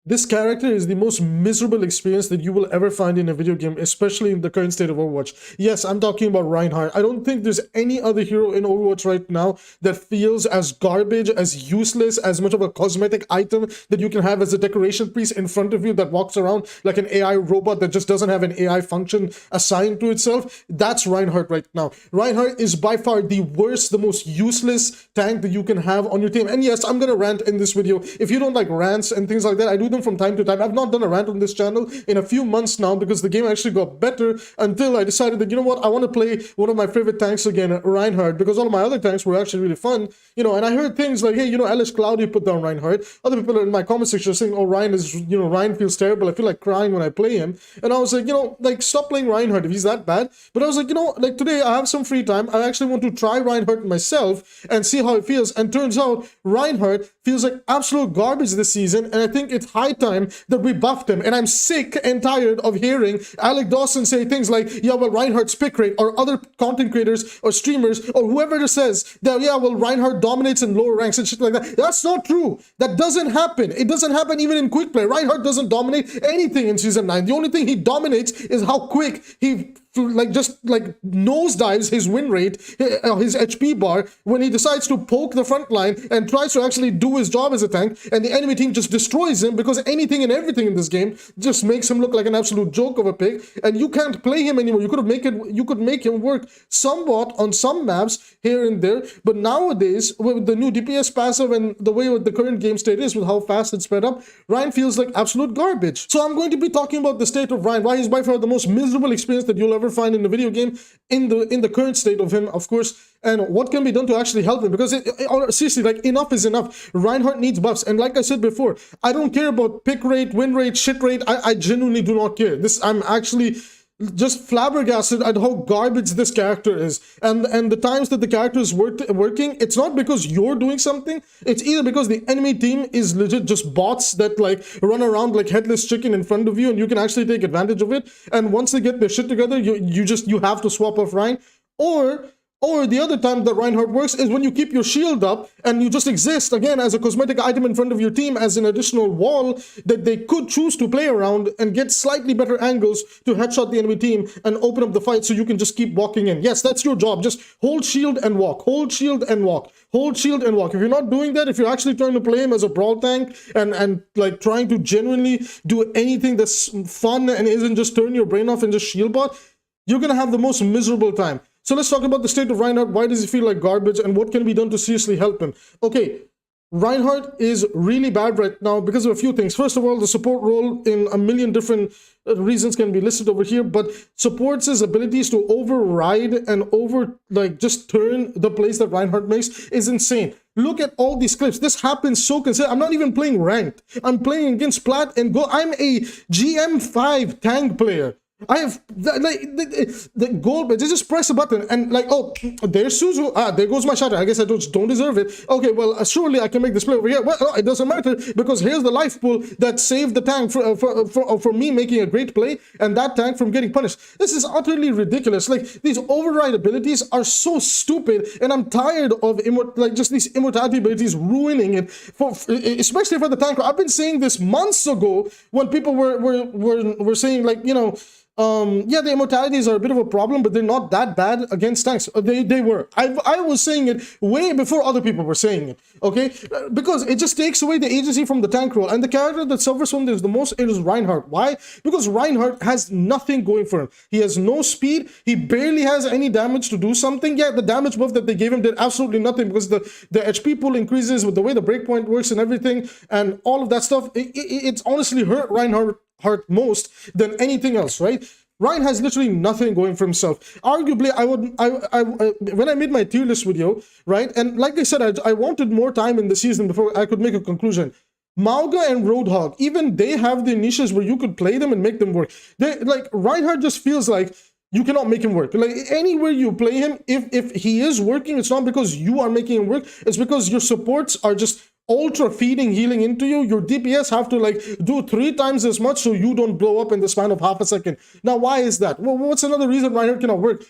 This character is the most miserable experience that you will ever find in a video game, especially in the current state of Overwatch. Yes, I'm talking about Reinhardt. I don't think there's any other hero in Overwatch right now that feels as garbage, as useless, as much of a cosmetic item that you can have as a decoration piece in front of you that walks around like an AI robot that just doesn't have an AI function assigned to itself. That's Reinhardt right now. Reinhardt is by far the worst, the most useless tank that you can have on your team. And yes, I'm gonna rant in this video. If you don't like rants and things like that, I do them from time to time. I've not done a rant on this channel in a few months now because the game actually got better until I decided that, you know what, I want to play one of my favorite tanks again, Reinhardt, because all of my other tanks were actually really fun, you know. And I heard things like, hey, you know, 𝐿𝐻𝐂𝐈𝐓𝐄𝐑 put down Reinhardt. Other people in my comment section are saying, oh, Rein is, you know, Rein feels terrible. I feel like crying when I play him. And I was like, you know, like, stop playing Reinhardt if he's that bad. But I was like, you know, like, today I have some free time. I actually want to try Reinhardt myself and see how it feels. And turns out Reinhardt feels like absolute garbage this season. And I think it's high time that we buffed him. And I'm sick and tired of hearing Alec Dawson say things like, yeah, well, Reinhardt's pick rate, or other content creators or streamers or whoever says that, yeah, well, Reinhardt dominates in lower ranks and shit like that. That's not true. That doesn't happen. It doesn't happen even in quick play. Reinhardt doesn't dominate anything in Season 9. The only thing he dominates is how quick he just nosedives his win rate, his HP bar, when he decides to poke the front line and tries to actually do his job as a tank, and the enemy team just destroys him because anything and everything in this game just makes him look like an absolute joke of a pick, and you can't play him anymore. You could make him work somewhat on some maps here and there, but nowadays with the new DPS passive and the way the current game state is with how fast it's sped up, Rein feels like absolute garbage. So I'm going to be talking about the state of Rein, why he's by far the most miserable experience that you'll ever find in a video game, in the current state of him, of course, and what can be done to actually help him, because seriously, like, enough is enough. Reinhardt needs buffs, and like I said before, I don't care about pick rate, win rate, shit rate. I genuinely do not care. I'm actually just flabbergasted at how garbage this character is, and the times that the character is working, it's not because you're doing something, it's either because the enemy team is legit just bots that like run around like headless chicken in front of you, and you can actually take advantage of it, and once they get their shit together, you have to swap off Rein. Or the other time that Reinhardt works is when you keep your shield up and you just exist again as a cosmetic item in front of your team, as an additional wall that they could choose to play around and get slightly better angles to headshot the enemy team and open up the fight so you can just keep walking in. Yes, that's your job. Just hold shield and walk, hold shield and walk, hold shield and walk. If you're not doing that, if you're actually trying to play him as a brawl tank and like trying to genuinely do anything that's fun and isn't just turn your brain off and just shield bot, you're gonna have the most miserable time. So let's talk about the state of Reinhardt. Why does he feel like garbage, and what can be done to seriously help him? Okay, Reinhardt is really bad right now because of a few things. First of all, the support role in a million different reasons can be listed over here, but supports his abilities to override and just turn the plays that Reinhardt makes is insane. Look at all these clips. This happens so consistently. I'm not even playing ranked. I'm playing against Plat and Go. I'm a GM5 tank player. I have the goal, but just press a button and like, oh, there's Suzu. There goes my shatter. I guess I don't deserve it. Okay, well, surely I can make this play over here. Well, no, it doesn't matter because here's the life pool that saved the tank for me making a great play and that tank from getting punished. This is utterly ridiculous. Like, these override abilities are so stupid, and I'm tired of just these immortality abilities ruining it especially for the tank. I've been saying this months ago when people were saying, like, you know, yeah, the immortalities are a bit of a problem, but they're not that bad against tanks. They were. I was saying it way before other people were saying it, okay? Because it just takes away the agency from the tank role. And the character that suffers from this the most is Reinhardt. Why? Because Reinhardt has nothing going for him. He has no speed. He barely has any damage to do something. Yeah, the damage buff that they gave him did absolutely nothing because the HP pool increases with the way the breakpoint works and everything, and all of that stuff. It's honestly hurt Reinhardt most than anything else, right? Rein has literally nothing going for himself. Arguably, when I made my tier list video, right, and like I said, I wanted more time in the season before I could make a conclusion. 𝐒𝐿𝐻 and Roadhog, even they have their niches where you could play them and make them work. Reinhardt just feels like you cannot make him work. Like, anywhere you play him, if he is working, it's not because you are making him work, it's because your supports are just ultra feeding healing into you. Your DPS have to like do 3 times as much so you don't blow up in the span of half a second. Now, why is that? Well, what's another reason Reinhardt cannot work?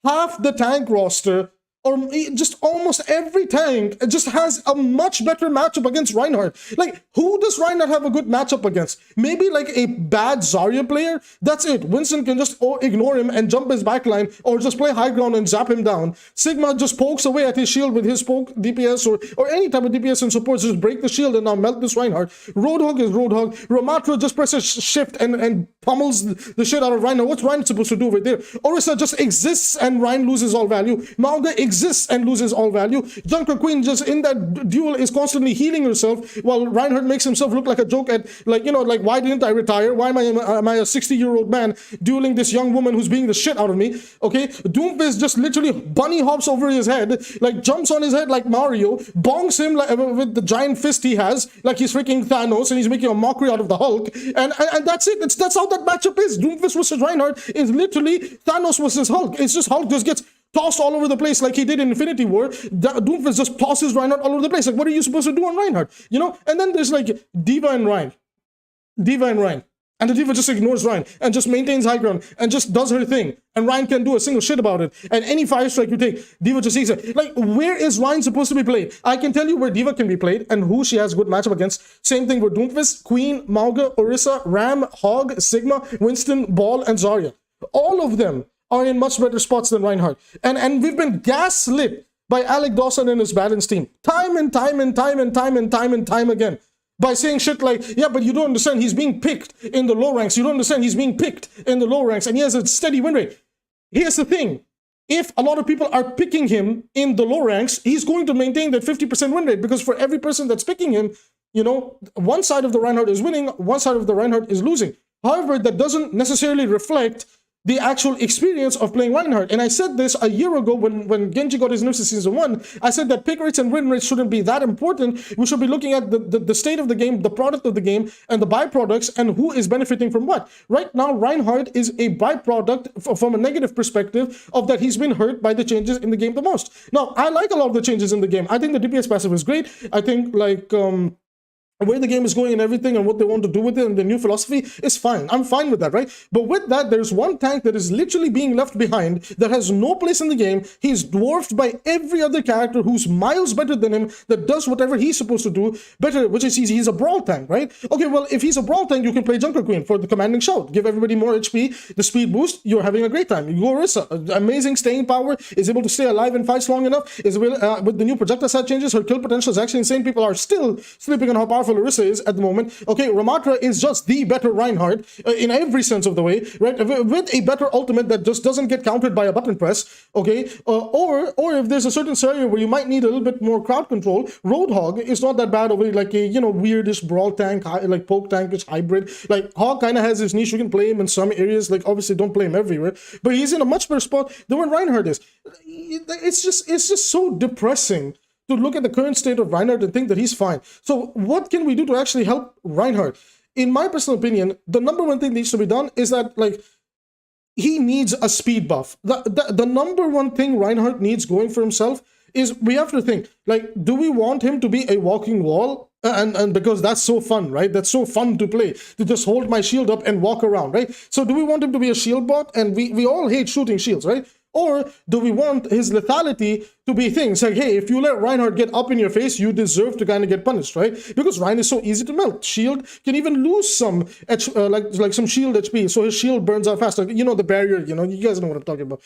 Half the tank roster or just almost every tank just has a much better matchup against Reinhardt. Like, who does Reinhardt have a good matchup against? Maybe like a bad Zarya player? That's it. Winston can just ignore him and jump his backline, or just play high ground and zap him down. Sigma just pokes away at his shield with his poke DPS, or any type of DPS and supports, just break the shield and now melt this Reinhardt. Roadhog is Roadhog. Ramattra just presses shift and pummels the shit out of Reinhardt. What's Rein supposed to do over there? Orisa just exists and Rein loses all value. Mauga exists and loses all value. Junker Queen just in that duel is constantly healing herself, while Reinhardt makes himself look like a joke at, like, you know, like, why didn't I retire? Why am I a 60-year-old man dueling this young woman who's being the shit out of me? Okay, Doomfist just literally bunny hops over his head, like jumps on his head like Mario, bonks him like, with the giant fist he has, like he's freaking Thanos, and he's making a mockery out of the Hulk, and that's it. That's how that matchup is. Doomfist versus Reinhardt is literally Thanos versus Hulk. It's just Hulk just gets tossed all over the place like he did in Infinity War. Doomfist just tosses Reinhardt all over the place. Like, what are you supposed to do on Reinhardt? You know? And then there's like D.Va and Rein. And the D.Va just ignores Rein and just maintains high ground and just does her thing. And Rein can't do a single shit about it. And any fire strike you take, D.Va just sees it. Like, where is Rein supposed to be played? I can tell you where D.Va can be played and who she has good matchup against. Same thing with Doomfist, Queen, Mauga, Orisa, Ram, Hog, Sigma, Winston, Ball, and Zarya. All of them are in much better spots than Reinhardt. And we've been gaslit by Alec Dawson and his balance team. Time and time again. By saying shit like, yeah, but you don't understand, he's being picked in the low ranks. You don't understand, he's being picked in the low ranks, and he has a steady win rate. Here's the thing. If a lot of people are picking him in the low ranks, he's going to maintain that 50% win rate, because for every person that's picking him, you know, one side of the Reinhardt is winning, one side of the Reinhardt is losing. However, that doesn't necessarily reflect the actual experience of playing Reinhardt. And I said this a year ago when Genji got his nerfs in Season 1. I said that pick rates and win rates shouldn't be that important. We should be looking at the state of the game, the product of the game, and the byproducts, and who is benefiting from what. Right now, Reinhardt is a byproduct from a negative perspective of that he's been hurt by the changes in the game the most. Now, I like a lot of the changes in the game. I think the DPS passive is great. I think, like, where the game is going and everything and what they want to do with it and the new philosophy is fine. I'm fine with that, right? But with that, there's one tank that is literally being left behind that has no place in the game. He's dwarfed by every other character who's miles better than him, that does whatever he's supposed to do better, which is he's a brawl tank, right? Okay, well, if he's a brawl tank, you can play Junker Queen for the commanding shout. Give everybody more HP, the speed boost, you're having a great time. You go Orisa, amazing staying power, is able to stay alive in fights long enough, is with the new projectile set changes, her kill potential is actually insane. People are still sleeping on how powerful Orisa is at the moment. Okay, Ramattra is just the better Reinhardt in every sense of the way, right? With a better ultimate that just doesn't get countered by a button press, okay? Or if there's a certain scenario where you might need a little bit more crowd control, Roadhog is not that bad of a, like a, you know, weirdish brawl tank, like poke tankish hybrid. Like, Hog kind of has his niche. You can play him in some areas, like obviously don't play him everywhere, but he's in a much better spot than what Reinhardt is. It's just so depressing to look at the current state of Reinhardt and think that he's fine. So what can we do to actually help Reinhardt? In my personal opinion, the number one thing needs to be done is that, like, he needs a speed buff. The number one thing Reinhardt needs going for himself is, we have to think, like, do we want him to be a walking wall? And because that's so fun, right? That's so fun to play, to just hold my shield up and walk around, right? So do we want him to be a shield bot? And we all hate shooting shields, right? Or do we want his lethality to be things like, hey, if you let Reinhardt get up in your face, you deserve to kind of get punished, right? Because Rein is so easy to melt. Shield can even lose some, like some shield HP, so his shield burns out faster. You know, the barrier, you know, you guys know what I'm talking about.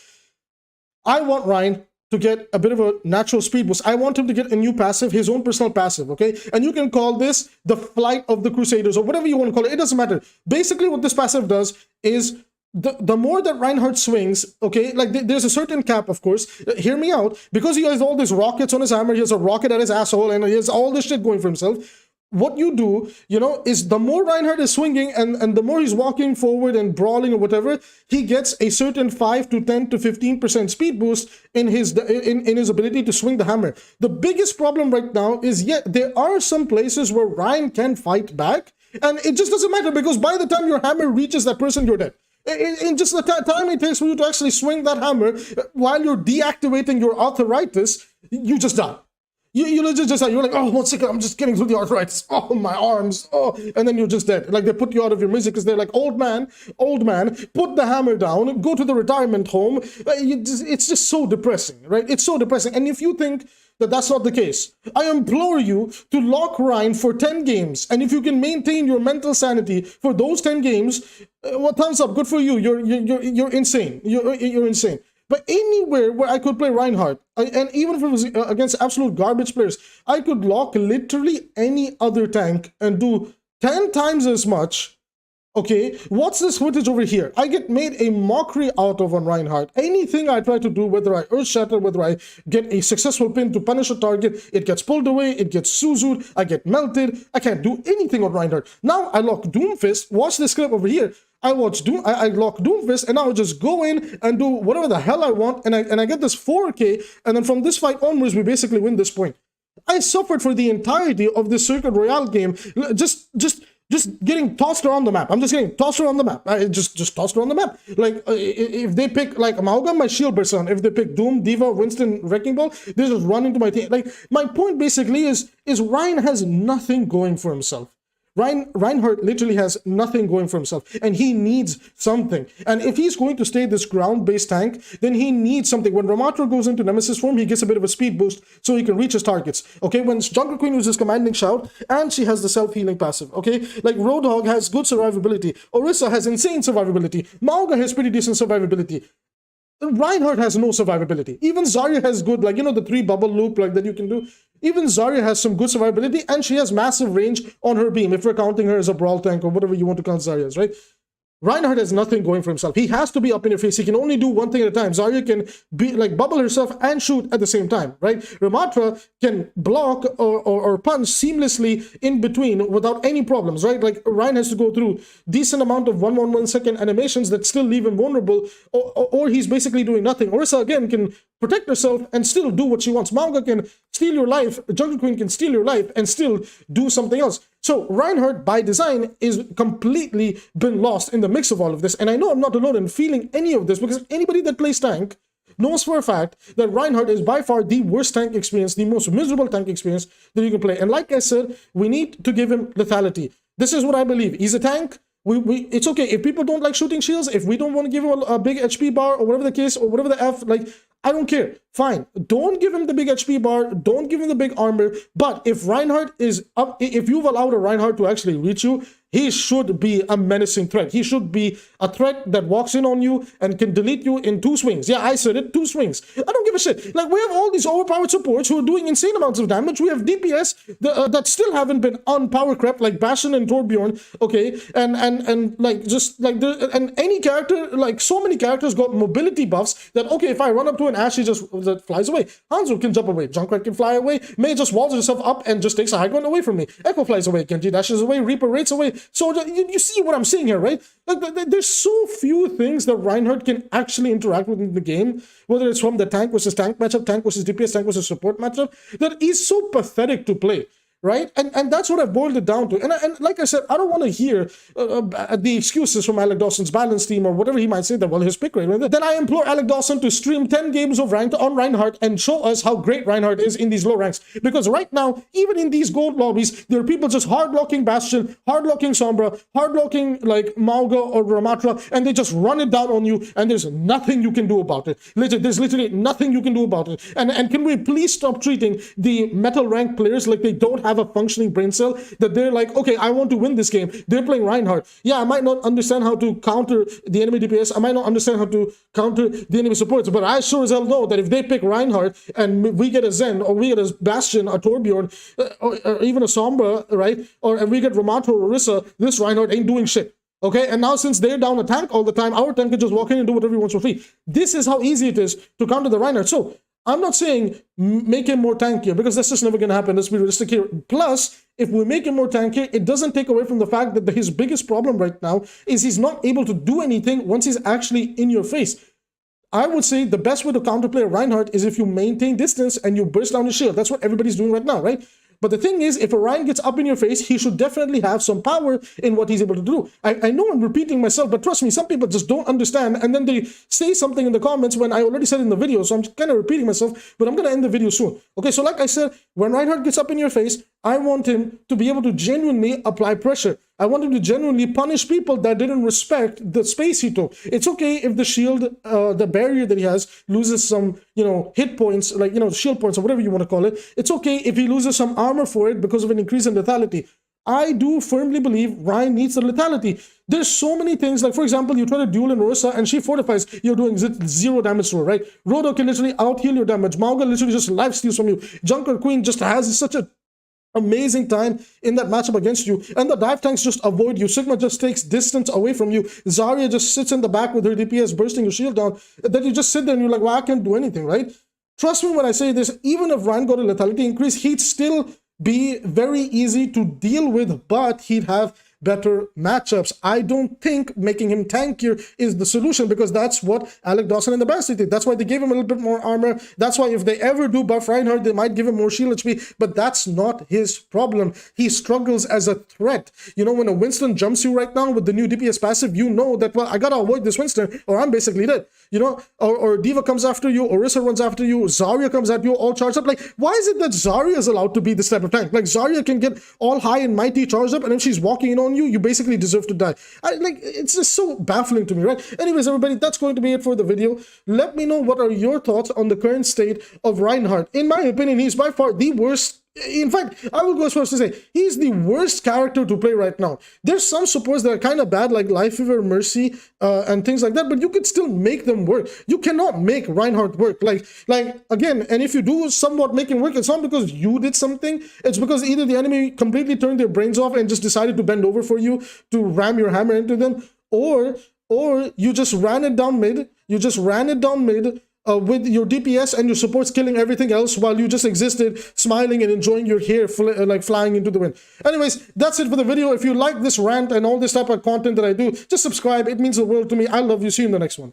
I want Rein to get a bit of a natural speed boost. I want him to get a new passive, his own personal passive, okay? And you can call this the Flight of the Crusaders or whatever you want to call it. It doesn't matter. Basically, what this passive does is, the more that Reinhardt swings, okay, like there's a certain cap, of course. Hear me out. Because he has all these rockets on his hammer, he has a rocket at his asshole, and he has all this shit going for himself. What you do, you know, is the more Reinhardt is swinging and the more he's walking forward and brawling or whatever, he gets a certain 5 to 10 to 15% speed boost in his ability to swing the hammer. The biggest problem right now is, yeah, there are some places where Rein can fight back, and it just doesn't matter, because by the time your hammer reaches that person, you're dead. In just the time it takes for you to actually swing that hammer while you're deactivating your arthritis, you just die. you're like, oh, 1 second, I'm just getting through the arthritis. Oh, my arms. Oh, and then you're just dead. Like, they put you out of your music because they're like, old man, put the hammer down, go to the retirement home. It's just so depressing, right? It's so depressing. And if you think that that's not the case, I implore you to lock Rein for 10 games. And if you can maintain your mental sanity for those 10 games, well, thumbs up, good for you. You're insane. You're insane. But anywhere where I could play Reinhardt, and even if it was against absolute garbage players, I could lock literally any other tank and do 10 times as much. Okay, what's this footage over here? I get made a mockery out of on Reinhardt. Anything I try to do, whether I earth shatter, whether I get a successful pin to punish a target, it gets pulled away, it gets Suzu'd, I get melted. I can't do anything on Reinhardt. Now I lock Doomfist. Watch this clip over here. I lock Doomfist, and now I just go in and do whatever the hell I want, and I get this 4K, and then from this fight onwards, we basically win this point. I suffered for the entirety of this Circuit Royale game, just getting tossed around the map. I'm just getting tossed around the map. I just tossed around the map. Like, if they pick, like, Amalgam, my shield bursts on. If they pick Doom, Diva, Winston, Wrecking Ball, they just run into my team. Like, my point basically is Rein has nothing going for himself. Reinhardt literally has nothing going for himself, and he needs something. And if he's going to stay this ground-based tank, then he needs something. When Ramattra goes into Nemesis form, he gets a bit of a speed boost so he can reach his targets. Okay, when Jungle Queen uses Commanding Shout, and she has the self-healing passive. Okay, like Roadhog has good survivability, Orisa has insane survivability, Mauga has pretty decent survivability. Reinhardt has no survivability. Even Zarya has good, like, you know, the 3 bubble loop like that you can do. Even Zarya has some good survivability, and she has massive range on her beam, if we're counting her as a brawl tank or whatever you want to count Zarya as, right? Reinhardt has nothing going for himself. He has to be up in your face. He can only do one thing at a time. Zarya can be like bubble herself and shoot at the same time, right? Ramattra can block or punch seamlessly in between without any problems, right? Like, Rein has to go through decent amount of 1 second animations that still leave him vulnerable, or he's basically doing nothing. Orisa, again, can protect herself and still do what she wants. Mauga can steal your life. Jungle Queen can steal your life and still do something else. So Reinhardt, by design, is completely been lost in the mix of all of this. And I know I'm not alone in feeling any of this, because anybody that plays tank knows for a fact that Reinhardt is by far the worst tank experience, the most miserable tank experience that you can play. And like I said, we need to give him lethality. This is what I believe. He's a tank. It's okay if people don't like shooting shields, if we don't want to give him a big HP bar or whatever the case, or whatever the F, like, I don't care. Fine. Don't give him the big HP bar. Don't give him the big armor. But if Reinhardt is up, if you've allowed a Reinhardt to actually reach you, he should be a menacing threat. He should be a threat that walks in on you and can delete you in 2 swings. Yeah, I said it, 2 swings. I don't give a shit. Like, we have all these overpowered supports who are doing insane amounts of damage. We have DPS that still haven't been on power crept, like Bastion and Torbjorn. Okay, and like, just like and any character, like, so many characters got mobility buffs that, okay, if I run up to an Ashe, he just flies away. Hanzo can jump away. Junkrat can fly away. Mei just walls herself up and just takes a high ground away from me. Echo flies away. Genji dashes away. Reaper rates away. So you see what I'm saying here, right? Like, there's so few things that Reinhardt can actually interact with in the game, whether it's from the tank versus tank matchup, tank versus DPS, tank versus support matchup, that is so pathetic to play. Right? And that's what I've boiled it down to. And like I said, I don't want to hear the excuses from Alec Dawson's balance team or whatever he might say that, well, his pick rate. Then I implore Alec Dawson to stream 10 games of ranked on Reinhardt and show us how great Reinhardt is in these low ranks. Because right now, even in these gold lobbies, there are people just hard-locking Bastion, hard-locking Sombra, hard-locking like Mauga or Ramattra, and they just run it down on you, and there's nothing you can do about it. There's literally nothing you can do about it. And can we please stop treating the metal rank players like they don't have a functioning brain cell, that they're like, okay, I want to win this game. They're playing Reinhardt. Yeah, I might not understand how to counter the enemy DPS. I might not understand how to counter the enemy supports, but I sure as hell know that if they pick Reinhardt and we get a Zen, or we get a Bastion, a Torbjorn, or even a Sombra, right? Or we get Ramattra or Orisa, this Reinhardt ain't doing shit. Okay, and now since they're down a tank all the time, our tank can just walk in and do whatever he wants for free. This is how easy it is to counter the Reinhardt. So I'm not saying make him more tankier, because that's just never going to happen. Let's be realistic here. Plus, if we make him more tankier, it doesn't take away from the fact that his biggest problem right now is he's not able to do anything once he's actually in your face. I would say the best way to counterplay a Reinhardt is if you maintain distance and you burst down his shield. That's what everybody's doing right now, right? But the thing is, if a Rein gets up in your face, he should definitely have some power in what he's able to do. I know I'm repeating myself, but trust me, some people just don't understand, and then they say something in the comments when I already said in the video, so I'm kind of repeating myself, but I'm going to end the video soon. Okay, so like I said, when Reinhardt gets up in your face, I want him to be able to genuinely apply pressure. I want him to genuinely punish people that didn't respect the space he took. It's okay if the shield, the barrier that he has, loses some, hit points, like, shield points or whatever you want to call it. It's okay if he loses some armor for it because of an increase in lethality. I do firmly believe Rein needs the lethality. There's so many things, like for example, you try to duel in Orisa and she fortifies, you're doing 0 damage to her, right? Rodo can literally out-heal your damage. Mauga literally just life steals from you. Junker Queen just has such a amazing time in that matchup against you, and the dive tanks just avoid you. Sigma just takes distance away from you. Zarya just sits in the back with her DPS bursting your shield down. Then you just sit there and you're like, well, I can't do anything, right? Trust me when I say this, even if Rein got a lethality increase, he'd still be very easy to deal with, but he'd have better matchups. I don't think making him tankier is the solution, because that's what Alec Dawson and the Bastard did. That's why they gave him a little bit more armor. That's why if they ever do buff Reinhardt, they might give him more shield HP, but that's not his problem. He struggles as a threat. When a Winston jumps you right now with the new DPS passive, you know that, well, I gotta avoid this Winston or I'm basically dead. Or Diva comes after you, Orisa runs after you, Zarya comes at you all charged up. Like, why is it that Zarya is allowed to be this type of tank? Like, Zarya can get all high and mighty charged up, and if she's walking in on you, you basically deserve to die. It's just so baffling to me, right? Anyways, everybody, that's going to be it for the video. Let me know what are your thoughts on the current state of Reinhardt. In my opinion, he's by far the worst. In fact, I will go as far as to say he's the worst character to play right now. There's some supports that are kind of bad, like 𝐓𝐈𝐈, Mercy, and things like that, but you could still make them work. You cannot make Reinhardt work. Like again, and if you do somewhat make him work, it's not because you did something. It's because either the enemy completely turned their brains off and just decided to bend over for you to ram your hammer into them, or you just ran it down mid. With your DPS and your supports killing everything else while you just existed, smiling and enjoying your hair like flying into the wind. Anyways, that's it for the video. If you like this rant and all this type of content that I do, just subscribe. It means the world to me. I love you. See you in the next one.